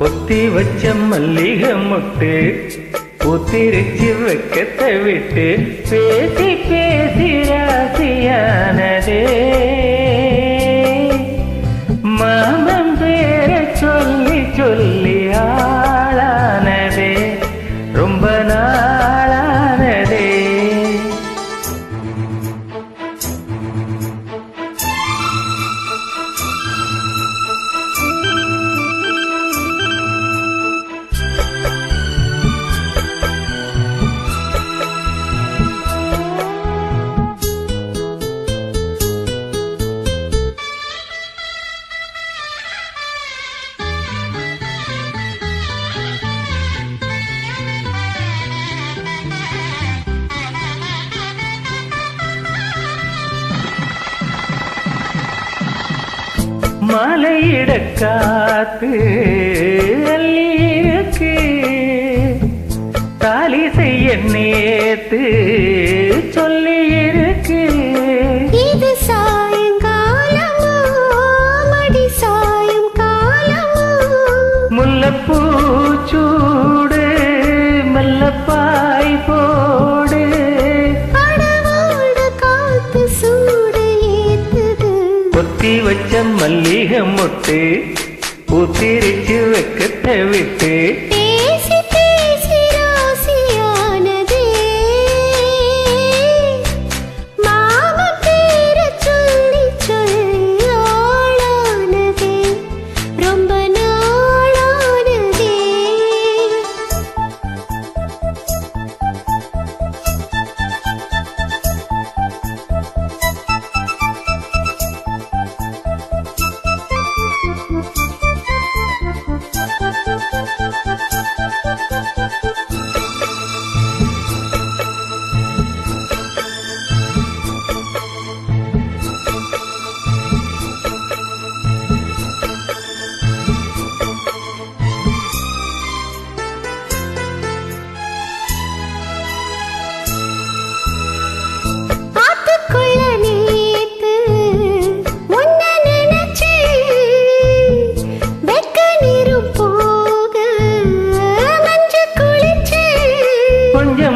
பொத்தி வச்ச மல்லிகை மொட்டு பூத்திருச்சு வெக்கத்தை விட்டு பேசி பேசி ராசியானதே மாமன் பேரை சொல்லி சொல்லி ஆளானதே ரொம்ப நாளானதே. மலையிட காத்து அள்ளி இருக்கு தாலி செய்ய நேத்து சொல்லி இருக்கு. இது சாயங்காலமோ மடி சாயும் காலமோ முல்லைப்பூ சூடு மல்லப்பாய் போடு அடவோடு காத்து சூடு ஏத்துது. பொத்தி வச்ச மல்லிகை மொட்டு பூத்திருச்சு வெக்கத்தை விட்டு பேசி பேசி ராசியானதே மாமா பேரை சொல்லி சொல்லி ஆளானதே ரொம்ப நாளானதே.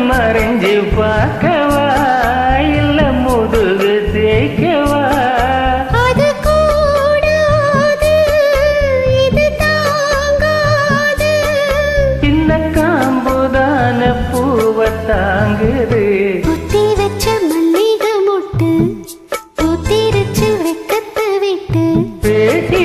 மறைஞ்சு பார்க்கவா இல்ல முதுகு தேய்க்கவா அது கூடாது இது தாங்காது. சின்ன காம்புதான பூவை தாங்குது. புத்தி வச்ச மல்லிகை மொட்டு பூத்திருச்சு வெக்கத்தை விட்டு பேசி